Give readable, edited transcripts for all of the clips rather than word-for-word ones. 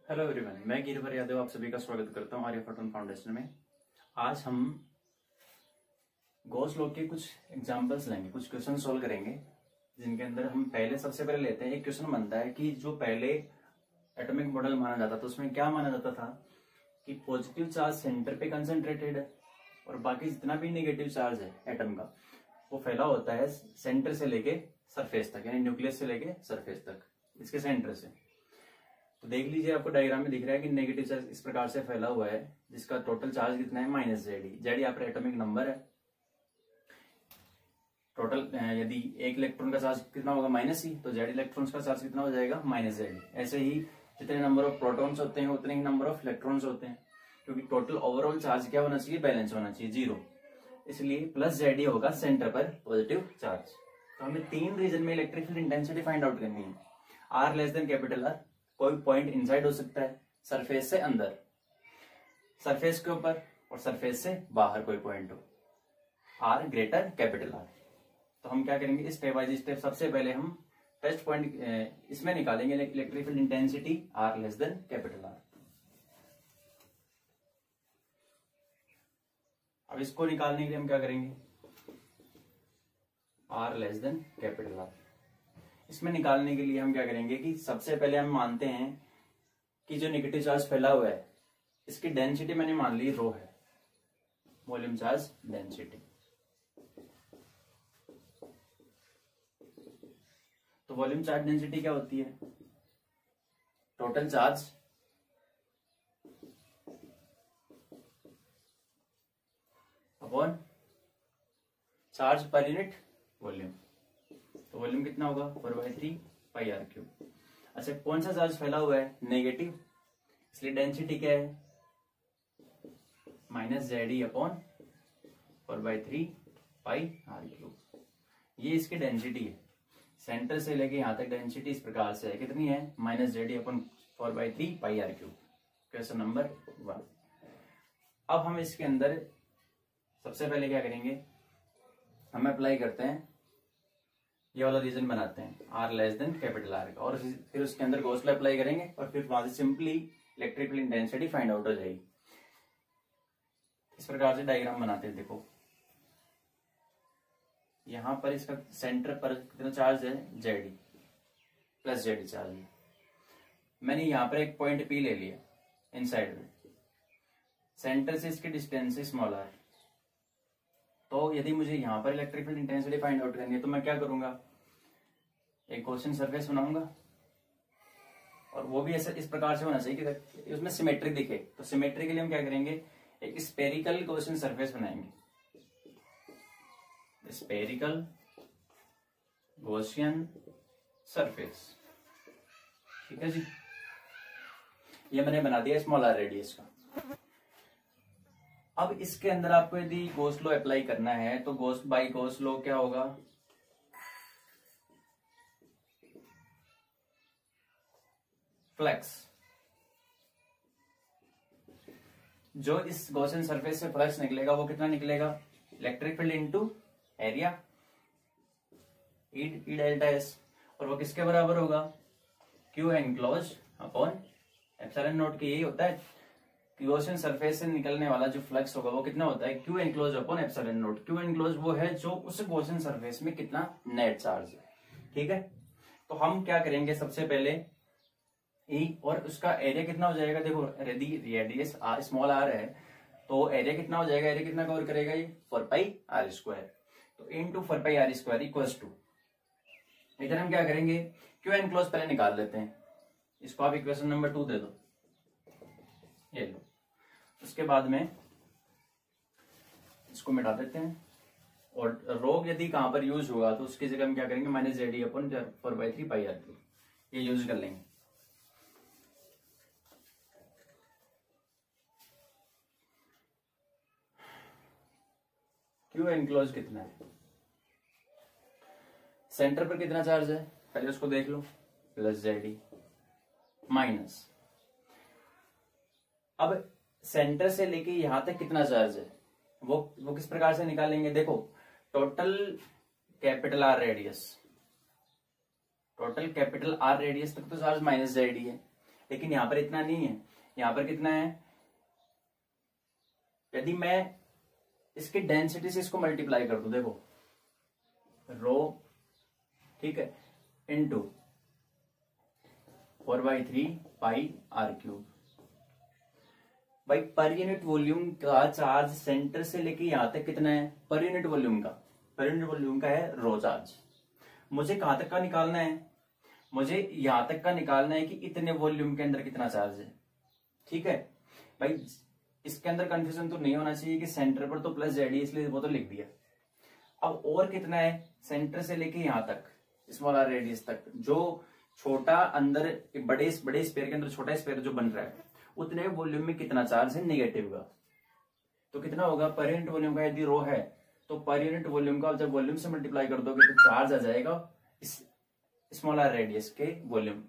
Hello everyone, मैं गिरिवर यादव आप सभी का स्वागत करता हूं आर्य फोटोन फाउंडेशन में। आज हम गॉस लॉ के कुछ एग्जांपल्स लेंगे, कुछ क्वेश्चन सोल्व करेंगे, जिनके अंदर हम सबसे पहले लेते हैं। एक क्वेश्चन बनता है कि जो पहले एटॉमिक मॉडल माना जाता था उसमें क्या माना जाता था कि पॉजिटिव चार्ज सेंटर पे कंसंट्रेटेड है और बाकी जितना भी नेगेटिव चार्ज है एटम का वो फैला होता है सेंटर से लेके सरफेस तक, यानी न्यूक्लियस से लेके सरफेस तक, इसके सेंटर से। तो देख लीजिए, आपको डायग्राम में दिख रहा है कि नेगेटिव चार्ज इस प्रकार से फैला हुआ है जिसका टोटल चार्ज कितना है -जेडी। जेडी आपका एटॉमिक नंबर है। टोटल यदि एक इलेक्ट्रॉन का चार्ज कितना होगा -e, तो जेड इलेक्ट्रॉन्स का चार्ज कितना हो जाएगा -जेडी। ऐसे ही जितने नंबर ऑफ प्रोटॉन्स होते हैं उतने ही नंबर ऑफ इलेक्ट्रॉन्स होते हैं, क्योंकि टोटल ओवरऑल चार्ज क्या होना चाहिए, बैलेंस होना चाहिए, 0। इसलिए +जेडी होगा सेंटर पर पॉजिटिव चार्ज। तो हमें 3 रीजन में electric field intensity find out करनी है। R less than capital r, कोई पॉइंट इनसाइड हो सकता है, सरफेस से अंदर, सरफेस के ऊपर और सरफेस से बाहर कोई पॉइंट हो। R greater capital r. तो हम क्या करेंगे, स्टेप बाय स्टेप। सबसे पहले हम टेस्ट पॉइंट इसमें निकालेंगे electric field intensity r less than capital r. अब इसको निकालने के लिए हम क्या करेंगे, r less than capital r. इसमें निकालने के लिए हम क्या करेंगे कि सबसे पहले हम मानते हैं कि जो नेगेटिव चार्ज फैला हुआ है इसकी डेंसिटी मैंने मान ली रो है, वॉल्यूम चार्ज डेंसिटी। तो वॉल्यूम चार्ज डेंसिटी क्या होती है, टोटल चार्ज अपॉन चार्ज पर यूनिट वॉल्यूम। तो वॉल्यूम कितना होगा, 4/3 πr³। अच्छा, कौन सा चार्ज फैला हुआ है, नेगेटिव, इसलिए डेंसिटी क्या है, -जेडी अपॉन 4/3 πr³। ये इसकी डेंसिटी है। सेंटर से लेके यहां तक डेंसिटी इस प्रकार से है, कितनी है, -जेडी अपॉन 4/3 πr³। Question number 1। अब हम इसके अंदर सबसे पहले क्या करेंगे, हम अप्लाई करते हैं, ये वाला रीजन बनाते हैं r less than capital r का, और फिर उसके अंदर गॉस लॉ अप्लाई करेंगे और फिर वहां से simply electric field intensity find out हो जाएगी। इस प्रकार से डायग्राम बनाते हैं। देखो यहां पर इसका सेंटर पर कितना चार्ज है, जेडी, +जेडी चार्ज है। मैंने यहां पर एक पॉइंट पी ले लिया इनसाइड में, सेंटर से इसकी डिस्टेंस स्मॉल आर। तो यदि मुझे यहां पर electric field intensity find out करनी है तो मैं क्या करूंगा, एक गॉसियन सरफेस बनाऊंगा, और वो भी ऐसा इस प्रकार से होना चाहिए कि उसमें सिमेट्री दिखे। तो सिमेट्री के लिए हम क्या करेंगे, एक स्पेरिकल गॉसियन सरफेस बनाएंगे, स्पेरिकल गॉसियन सरफेस। ठीक है जी, ये मैंने बना दिया स्मॉल आर रेडियस का। अब इसके अंदर आपको यदि गॉस लॉ अप्लाई करना है तो गॉस लॉ क्या होगा, फ्लक्स। जो इस गॉसियन सरफेस से फ्लक्स निकलेगा वो कितना निकलेगा, इलेक्ट्रिक फील्ड इनटू एरिया, ई डेल्टा एस, और वो किसके बराबर होगा, Q enclose upon epsilon not. के यही होता है कि गॉसियन सरफेस से निकलने वाला जो फ्लक्स होगा वो कितना होता है, Q enclose upon epsilon naught. Q enclose वो है जो उस गॉसियन सरफेस में कितना नेट चार्ज है। ठीक है, तो हम क्या करेंगे, सबसे पहले ई, और उसका एरिया कितना हो जाएगा, देखो रेडियस स्मॉल आर है तो एरिया कितना हो जाएगा, एरिया कितना कवर करेगा, ये 4πr²। तो इनटू 4πr² इक्वल्स टू, इधर हम क्या करेंगे, क्यू एनक्लोज पहले निकाल लेते हैं। इसको आप इक्वेशन नंबर 2 दे दो, ये लो। उसके बाद में इसको मिटा देते हैं, और रोग यदि कहां पर यूज होगा तो उसकी जगह हम क्या करेंगे, -जेडी अपॉन 4/3 πr², ये यूज कर लेंगे। क्यू एनक्लोज कितना है, सेंटर पर कितना चार्ज है, पहले उसको देख लो, +जेडी माइनस। अब सेंटर से लेके यहां तक कितना चार्ज है, वो किस प्रकार से निकालेंगे, देखो total capital R radius, total capital R radius तक तो चार्ज -जेडी है, लेकिन यहाँ पर इतना नहीं है, यहाँ पर कितना है, यदि मैं इसकी डेंसिटी से इसको मल्टीप्लाई कर दूं, देखो रो, ठीक है, इनटू 4/3 पाई आर क्यूब। भाई पर यूनिट वॉल्यूम का चार्ज सेंटर से लेके यहां तक कितना है, पर यूनिट वॉल्यूम का, पर यूनिट वॉल्यूम का है रो चार्ज। मुझे कहां तक का निकालना है, मुझे यहां तक का निकालना है कि इतने वॉल्यूम के अंदर कितना चार्ज है। ठीक है भाई, इसके अंदर कंफ्यूजन तो नहीं होना चाहिए कि सेंटर पर तो प्लस जेड है इसलिए वो तो लिख दिया। अब और कितना है, सेंटर से लेके यहां तक स्मॉल आर रेडियस तक, जो छोटा अंदर बड़े स्पेयर के अंदर छोटा स्पेयर जो बन रहा है उतने वॉल्यूम में कितना चार्ज है नेगेटिव का, तो कितना होगा पर यूनिट वॉल्यूम का, यदि रो है तो पर यूनिट वॉल्यूम का जब वॉल्यूम से मल्टीप्लाई कर दोगे तो चार्ज आ जाएगा इस स्मॉल आर रेडियस के वॉल्यूम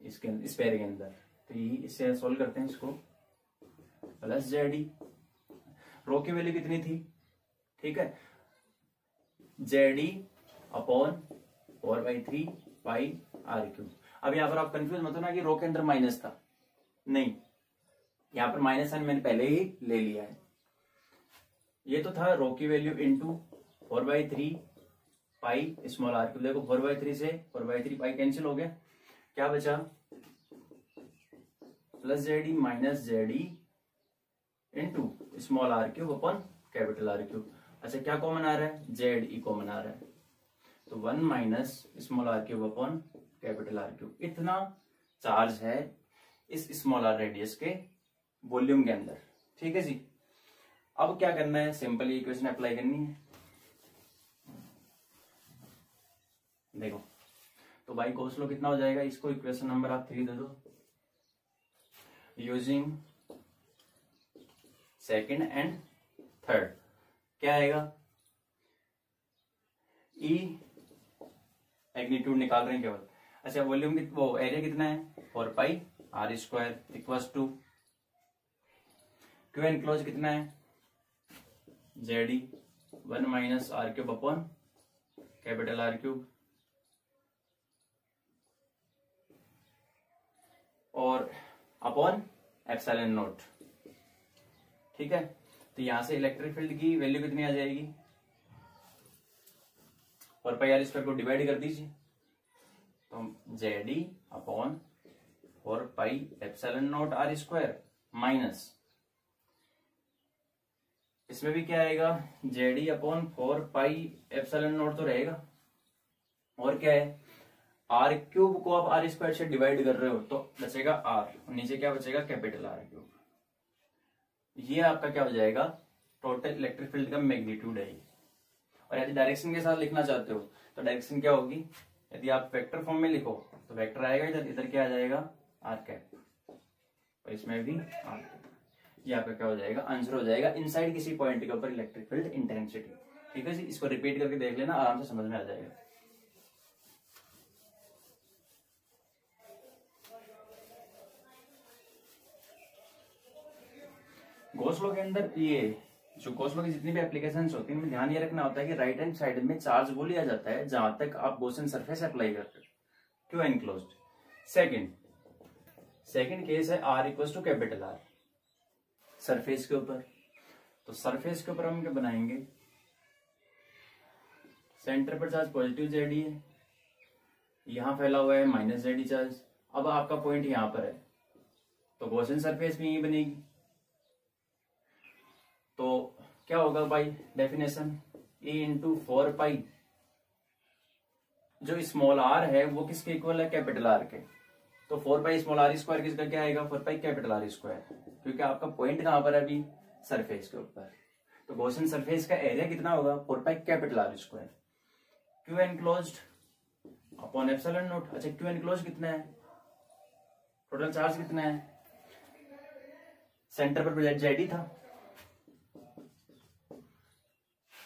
इसके स्पेयर के अंदर। तो ये इससे सोल्व करते हैं इसको, प्लस जेडी, रो की वैल्यू कितनी थी, ठीक है, जेडी अपॉन 4/3 पाई आर क्यूब। अब यहां पर आप कंफ्यूज मत होना कि रो के अंदर माइनस था, नहीं, यहां पर माइनस साइन मैंने पहले ही ले लिया है। ये तो था रो की value into 4/3 pi small r cube. देखो 4/3 से 4/3 पाई कैंसिल हो गया, क्या बचा, प्लस जेडी माइनस जेडी into small r cube upon capital r cube. अच्छा क्या कॉमन आ रहा है, जेड ई कॉमन आ रहा है, तो 1 minus small r cube upon capital r cube. इतना चार्ज है इस स्मॉल आर रेडियस के वॉल्यूम के अंदर। ठीक है जी, अब क्या करना है, सिंपल इक्वेशन अप्लाई करनी है। देखो तो भाई गॉस लॉ कितना हो जाएगा, इसको इक्वेशन नंबर आप 3 दे दो, यूजिंग सेकंड एंड थर्ड, क्या आएगा, ई मैग्नीट्यूड निकाल रहे हैं केवल। अच्छा वॉल्यूम वो एरिया कितना है, 4 pi r square equals to Q enclose कितना है, जेडी 1 minus r cube upon capital r cube, और अपॉन एप्सिलॉन नॉट। ठीक है, तो यहां से इलेक्ट्रिक फील्ड की वैल्यू कितनी आ जाएगी, 4 पाई आर स्क्वायर को डिवाइड कर दीजिए, तो जेडी upon 4 pi epsilon naught r square minus, इसमें भी क्या आएगा, जेडी अपॉन 4 पाई एप्सिलॉन नॉट तो रहेगा, और क्या है, आर क्यूब को आप आर स्क्वायर से डिवाइड कर रहे हो तो बचेगा आर, और नीचे क्या बचेगा, कैपिटल आर क्यूब। ये आपका क्या हो जाएगा, टोटल इलेक्ट्रिक फील्ड का मैग्नीट्यूड है ये। और यदि डायरेक्शन के साथ लिखना चाहते हो तो डायरेक्शन क्या होगी, यदि आप वेक्टर फॉर्म में लिखो तो वेक्टर आएगा इधर, इधर क्या आ जाएगा, आर कैप, और इसमें भी आर कैप। ये आपका क्या हो जाएगा, आंसर हो जाएगा इनसाइड किसी पॉइंट के ऊपर इलेक्ट्रिक फील्ड इंटेंसिटी। ठीक है जी, इसको रिपीट करके देख लेना, आराम से समझ में आ जाएगा। गॉस लॉ के अंदर ये जो गॉस लॉ की जितनी भी एप्लीकेशंस होती है उनमें ध्यान ये रखना होता है कि राइट हैंड साइड में चार्ज वो लिया जाता है जहां तक आप गॉसियन सरफेस अप्लाई करते हो, क्यों एनक्लोज्ड। सेकंड केस है r equal to capital r, surface के ऊपर। तो सरफेस के ऊपर हम क्या बनाएंगे, सेंटर पर चार्ज पॉजिटिव जेडी है, यहां फैला हुआ है माइनस जेडी चार्ज। अब आपका पॉइंट यहां पर है तो गॉसियन सरफेस भी यही बनेगी। तो क्या होगा भाई डेफिनेशन, ए इंटू 4 पाई, जो स्मॉल आर है वो किसके इक्वल है, कैपिटल आर के, तो 4 पाई स्मॉल आर स्क्वायर किसका क्या आएगा, 4 पाई कैपिटल आर स्क्वायर, क्योंकि आपका पॉइंट कहां पर है अभी, सरफेस के ऊपर। तो गॉसियन सरफेस का एरिया कितना होगा, 4 pi capital r square, Q enclosed upon epsilon not. अच्छा क्यू एनक्लोज्ड कितना है, टोटल चार्ज कितना है, सेंटर पर प्रोजेक्ट जेडी था।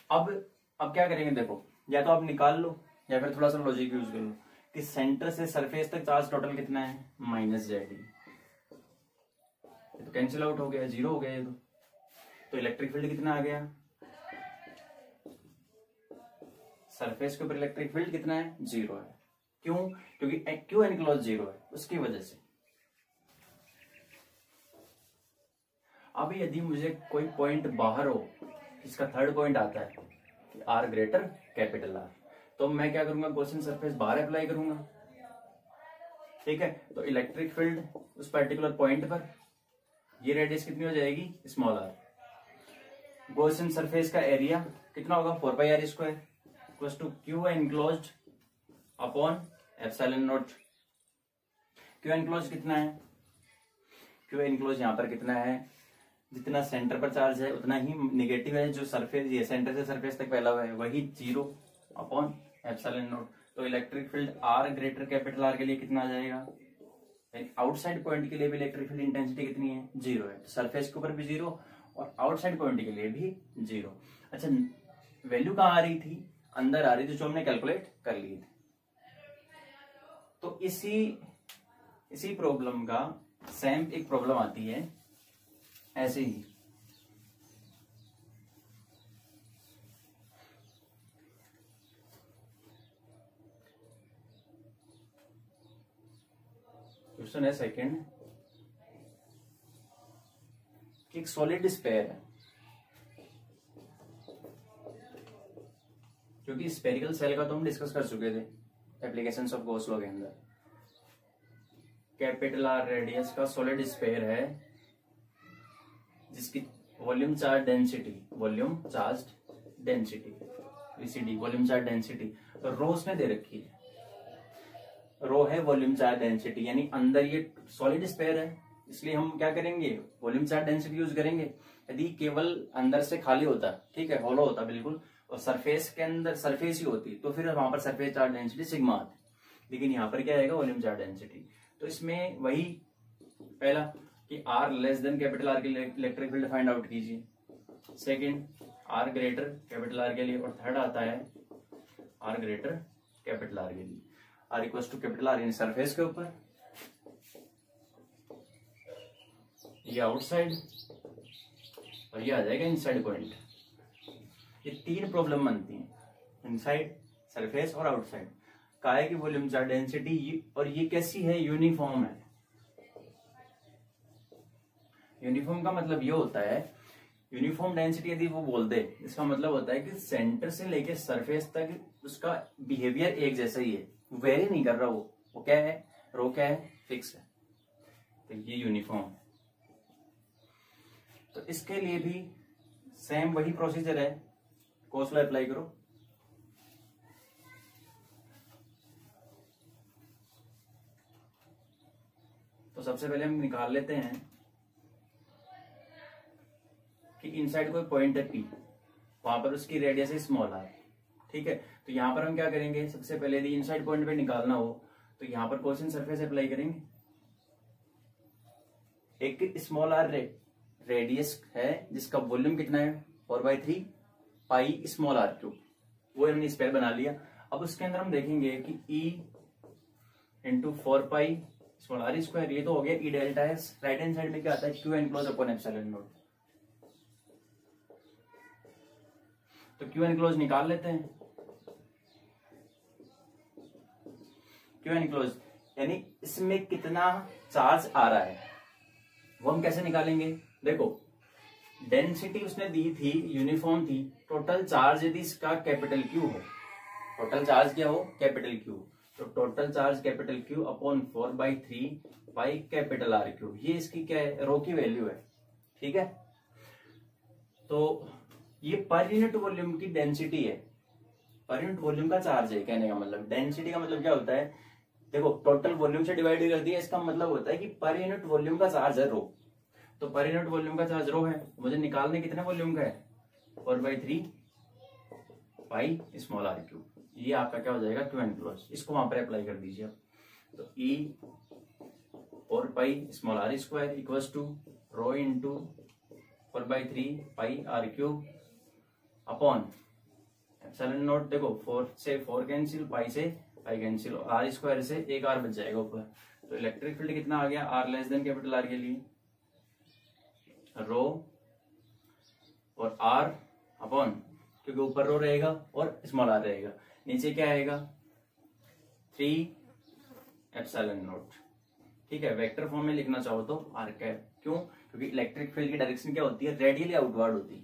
अब क्या करेंगे, देखो या तो आप निकाल लो या फिर थोड़ा सा लॉजिक यूज कर लो कि सेंटर से सरफेस तक चार्ज टोटल कितना है, माइनस जेडी, तो कैंसिल आउट हो गया, 0 हो गया ये तो इलेक्ट्रिक फील्ड कितना आ गया, सरफेस के ऊपर इलेक्ट्रिक फील्ड कितना है, 0 है। क्यों, क्योंकि क्यू एनक्लोज 0 है, उसकी वजह से अब यदि मुझे कोई पॉइंट बाहर हो, इसका थर्ड पॉइंट आता है कि आर ग्रेटर कैपिटल आर, तो मैं क्या करूंगा, गॉसियन सरफेस बाहर अप्लाई करूंगा। ठीक है, तो इलेक्ट्रिक फील्ड उस पर्टिकुलर पॉइंट पर, ये रेडियस कितनी हो जाएगी, स्मॉल आर। गॉसियन सरफेस का एरिया कितना होगा, 4πr² equals to Q enclosed upon epsilon naught. Q enclose कितना है, क्यू एनक्लोज यहाँ पर कितना है, जितना सेंटर पर चार्ज है उतना ही निगेटिव है जो सरफेस, ये सेंटर से सरफेस तक फैला हुआ है, वही 0 अपॉन एप्सिलॉन नॉट। तो electric field r greater capital r के लिए कितना आ जाएगा, आउटसाइड पॉइंट के लिए भी इलेक्ट्रिक फील्ड इंटेंसिटी कितनी है, 0 है। सरफेस के ऊपर भी 0 और आउटसाइड पॉइंट के लिए भी 0। अच्छा, वैल्यू कहाँ आ रही थी, अंदर आ रही थी, जो हमने कैलकुलेट कर ली थी। तो इसी प्रॉब्लम का सेम एक प्रॉब्लम आती है ऐसे ही। क्वेश्चन है सेकंड कि एक सॉलिड स्फीयर है, क्योंकि स्फेरिकल सेल का तो हम डिस्कस कर चुके थे एप्लीकेशंस ऑफ गॉस लॉ के अंदर। कैपिटल आर रेडियस का सॉलिड स्फीयर है जिसकी volume charge density, volume charge density VCD, volume charge density तो रो उसने दे रखी है, रो है वॉल्यूम चार्ज डेंसिटी, यानी अंदर ये सॉलिड स्फीयर है, इसलिए हम क्या करेंगे, वॉल्यूम चार्ज डेंसिटी यूज करेंगे। यदि केवल अंदर से खाली होता, ठीक है, हॉलो होता बिल्कुल, और सरफेस के अंदर सरफेस ही होती, तो फिर वहां पर सरफेस चार्ज डेंसिटी सिग्मा आती, लेकिन यहाँ पर क्या आएगा, वॉल्यूम चार्ज डेंसिटी। तो इसमें वही पहला कि r less than capital r के लिए इलेक्ट्रिक फील्ड फाइंड आउट कीजिए, second r greater capital r के लिए, और थर्ड आता है आर ग्रेटर कैपिटल आर के लिए। R equals to capital r यानी सरफेस के ऊपर, ये आउटसाइड और ये आ जाएगा इनसाइड पॉइंट। ये तीन प्रॉब्लम बनती हैं, इनसाइड, सरफेस और आउटसाइड। का है कि वॉल्यूम चार्ज डेंसिटी, और ये कैसी है, यूनिफॉर्म है। यूनिफॉर्म का मतलब ये होता है, यूनिफॉर्म डेंसिटी यदि वो बोल दे, इसका मतलब होता है कि सेंटर से लेके सरफेस तक उसका बिहेवियर एक जैसा ही है, वेरी नहीं कर रहा वो क्या है, रो क्या है, फिक्स है, तो ये यूनिफॉर्म है। तो इसके लिए भी सेम वही प्रोसीजर है, गॉस लॉ अप्लाई करो। तो सबसे पहले हम निकाल लेते हैं कि इनसाइड कोई पॉइंट है पी, वहां पर उसकी रेडियस है स्मॉल आर, ठीक है। तो यहां पर हम क्या करेंगे, सबसे पहले यदि इनसाइड पॉइंट पे निकालना हो तो यहां पर गॉसियन सरफेस अप्लाई करेंगे। एक स्मॉल आर रेडियस है जिसका वॉल्यूम कितना है, 4/3 पाई स्मॉल आर क्यूब, वो हमने स्क्वायर बना लिया। अब उसके अंदर हम देखेंगे कि E into 4 pi small r square, ये तो हो गया E delta S. Right hand side में क्या आता है, Q enclose upon epsilon naught. तो क्यू एनक्लोज निकाल लेते हैं। क्यू एनक्लोज यानी इसमें कितना चार्ज आ रहा है वो हम कैसे निकालेंगे, देखो डेंसिटी उसने दी थी, यूनिफॉर्म थी, टोटल चार्ज यदि इसका कैपिटल क्यू हो, टोटल चार्ज क्या हो, कैपिटल क्यू, तो total charge capital Q upon 4/3 pi capital are Q, ये इसकी क्या है, रो की वैल्यू है, ठीक है। तो ये पर यूनिट वॉल्यूम की डेंसिटी है, पर यूनिट वॉल्यूम का चार्ज है, कहने का मतलब डेंसिटी का मतलब क्या होता है, देखो टोटल वॉल्यूम से डिवाइड कर दिया, इसका मतलब होता है कि पर यूनिट वॉल्यूम का चार्ज है रो, तो पर यूनिट वॉल्यूम का चार्ज रो है, मुझे निकालने कितने वॉल्यूम का है, 4/3 पाई स्मॉल आर क्यूब, ये आपका क्या हो जाएगा, क्यू एनक्लोज। इसको वहां पर अप्लाई कर दीजिए। तो E 4 pi small r square equals to rho into 4/3 pi r cube upon epsilon naught. देखो 4 से 4 कैंसिल, पाई से पाई कैंसिल, आर स्क्वायर से एक आर बच जाएगा ऊपर। तो इलेक्ट्रिक फील्ड कितना आ गया, r less than capital r के लिए रो और आर अपॉन, क्योंकि ऊपर रो रहेगा और स्मॉल आर रहेगा, नीचे क्या आएगा 3 एप्सिलॉन नॉट, ठीक है। वेक्टर फॉर्म में लिखना चाहो तो आर कैप, क्यों, क्योंकि इलेक्ट्रिक फील्ड की डायरेक्शन क्या होती है, रेडियली आउटवर्ड होती है।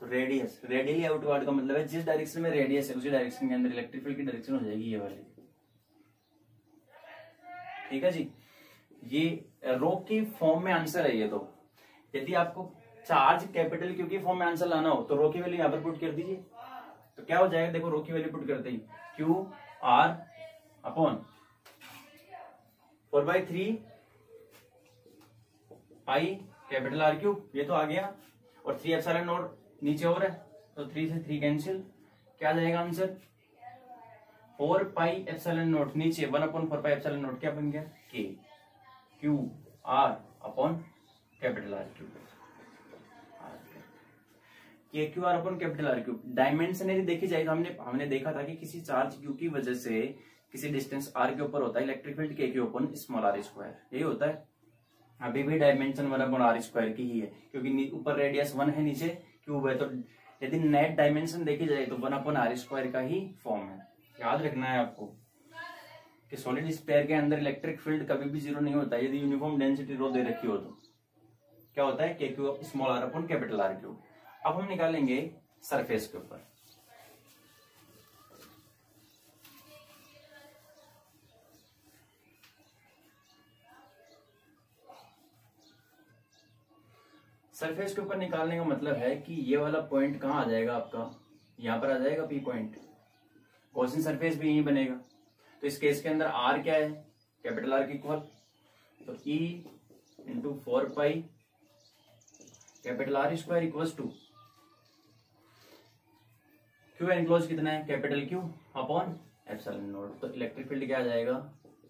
तो रेडियस, रेडियली आउटवर्ड का मतलब है जिस डायरेक्शन में रेडियस है उसी डायरेक्शन के अंदर इलेक्ट्रिक फील्ड की डायरेक्शन हो जाएगी ये वाली। ठीक है जी, ये रो की फॉर्म में आंसर है ये। तो यदि आपको चार्ज कैपिटल क्यू की फॉर्म में आंसर लाना हो तो रो की वैल्यू यहाँ पर पुट कर दीजिए। तो क्या हो जाएगा, देखो रो की वैल्यू पुट करते ही q r upon 4/3 pi capital r cube, ये तो आ गया, और 3 एप्सिलॉन नॉट नीचे और है तो 3 से 3 कैंसिल, क्या आ जाएगा आंसर 4 पाई एप्सिलॉन नॉट नीचे 1/4 पाई एप्सिलॉन नॉट, क्या बन गया k q r upon capital r cube. K q r upon capital r cube dimension यदि देखी जाए तो हमने देखा था कि किसी चार्ज क्यू की वजह से किसी डिस्टेंस आर के ऊपर होता है इलेक्ट्रिक फील्ड के Q upon small r square, यही होता है। अभी भी डायमेंशन 1/r स्क्वायर की ही है क्योंकि ऊपर रेडियस 1 है नीचे क्यूब है, तो यदि नेट डायमेंशन देखी जाए तो 1/r स्क्वायर का ही फॉर्म है। याद रखना है आपको कि सॉलिड स्फीयर के अंदर इलेक्ट्रिक फील्ड कभी भी जीरो नहीं होता यदि यूनिफॉर्म डेंसिटी रो दे रखी हो तो। क्या होता है के Q small r upon capital r cube. अब हम निकालेंगे सरफेस के ऊपर। सरफेस के ऊपर निकालने का मतलब है कि ये वाला पॉइंट कहां आ जाएगा आपका, यहां पर आ जाएगा पी पॉइंट, गॉसियन सरफेस भी यही बनेगा। तो इस केस के अंदर आर क्या है, कैपिटल आर की इक्वल, तो E into 4 pi capital r square equals to Q enclose कितना है capital Q upon epsilon naught. तो इलेक्ट्रिक फील्ड क्या आ जाएगा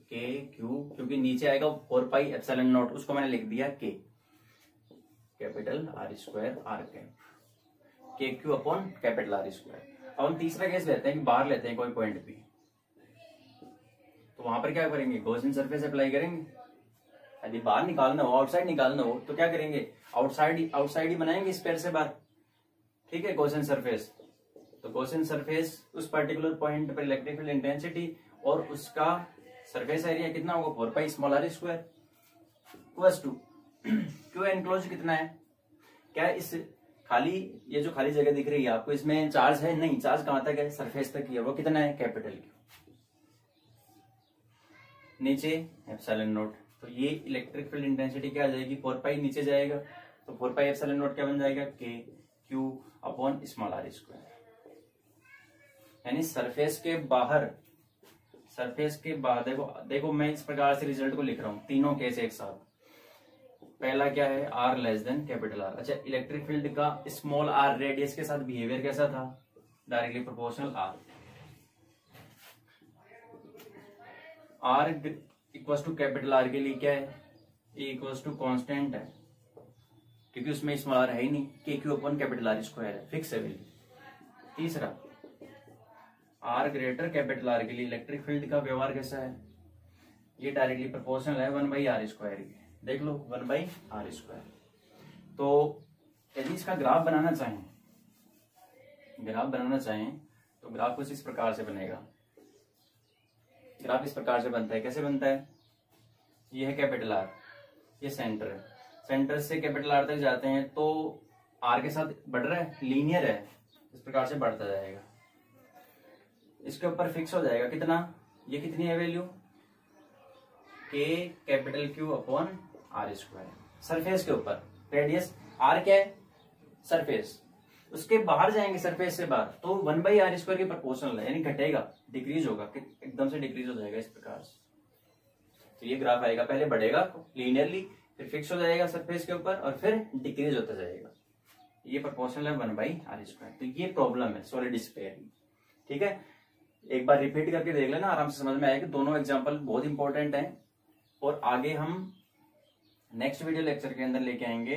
के क्यू, क्योंकि नीचे आएगा 4 पाई एप्सिलॉन नॉट, उसको मैंने लिख दिया k capital r square r cap k Q upon capital r square. अब हम तीसरा केस लेते हैं कि बाहर लेते हैं कोई पॉइंट भी, तो वहां पर क्या करेंगे गॉसियन सरफेस अप्लाई करेंगे। यदि बाहर निकालना हो, आउटसाइड निकालना हो तो क्या करेंगे आउटसाइड ही बनाएंगे स्फीयर से बाहर। ठीक है, गॉसियन सरफेस, तो गॉसियन सरफेस उस पर्टिकुलर पॉइंट पर इलेक्ट्रिक फील्ड इंटेंसिटी और उसका सरफेस एरिया कितना होगा 4 pi small r square plus 2 Q enclose कितना है। क्या इस खाली ये जो खाली जगह दिख रही है आपको इसमें चार्ज है, नहीं, चार्ज कहां तक है सरफेस तक ही है, वो कितना है कैपिटल क्यू, नीचे एप्सिलॉन नॉट। तो ये इलेक्ट्रिक फील्ड इंटेंसिटी क्या आ जाएगी 4 पाई नीचे जाएगा तो 4 पाई एप्सिलॉन नॉट क्या बन जाएगा के Q upon small r square. यानी सरफेस के बाहर देखो मैं इस प्रकार से रिजल्ट को लिख रहा हूं, तीनों केस एक साथ। पहला क्या है r less than capital r. अच्छा, इलेक्ट्रिक फील्ड का स्मॉल आर रेडियस के साथ बिहेवियर कैसा था, directly proportional r equal to capital r के लिए क्या है ए इक्वल टू कॉन्स्टेंट है क्योंकि उसमें स्मॉल आर है ही नहीं, के Q upon capital r square है, फिक्स है वैल्यू। तीसरा आर ग्रेटर कैपिटल आर के लिए इलेक्ट्रिक फील्ड का व्यवहार कैसा है, ये डायरेक्टली प्रोपोर्शनल है 1/r स्क्वायर के, देख लो 1/r स्क्वायर। तो यदि इसका ग्राफ बनाना चाहें तो ग्राफ कुछ इस प्रकार से बनेगा। ग्राफ इस प्रकार से बनता है, कैसे बनता है, ये है कैपिटल आर, ये सेंटर है, सेंटर से कैपिटल आर तक जाते हैं तो आर के साथ बढ़ रहा है, लीनियर है, इस प्रकार से बढ़ता जाएगा। इसके ऊपर फिक्स हो जाएगा कितना, ये कितनी है वैल्यू के capital Q upon r square. Surface के ऊपर रेडियस आर क्या है सरफेस, उसके बाहर जाएंगे सरफेस से बाहर तो 1/r स्क्वायर के प्रोपोर्शनल है, यानी घटेगा, डिक्रीज होगा, एकदम से डिक्रीज हो जाएगा इस प्रकार से। तो ये ग्राफ आएगा, पहले बढ़ेगा लीनियरली, फिर फिक्स हो जाएगा सरफेस के ऊपर और फिर डिक्रीज होता जाएगा। ये प्रोपोर्शनल है 1/r स्क्वायर। तो ये प्रॉब्लम है सॉलिड स्फीयर की। ठीक है, एक बार रिपीट करके देख लेना, आराम से समझ में आएगा। दोनों एग्जाम्पल बहुत इंपॉर्टेंट हैं और आगे हम नेक्स्ट वीडियो लेक्चर के अंदर लेके आएंगे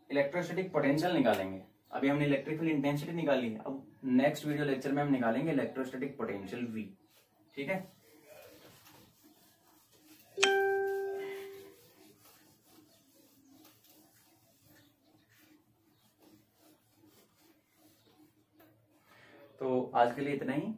इलेक्ट्रोस्टैटिक पोटेंशियल निकालेंगे। अभी हमने इलेक्ट्रिक फील्ड इंटेंसिटी निकाली है, अब नेक्स्ट वीडियो लेक्चर में हम निकालेंगे इलेक्ट्रोस्टैटिक पोटेंशियल V। ठीक है, तो आज के लिए इतना ही।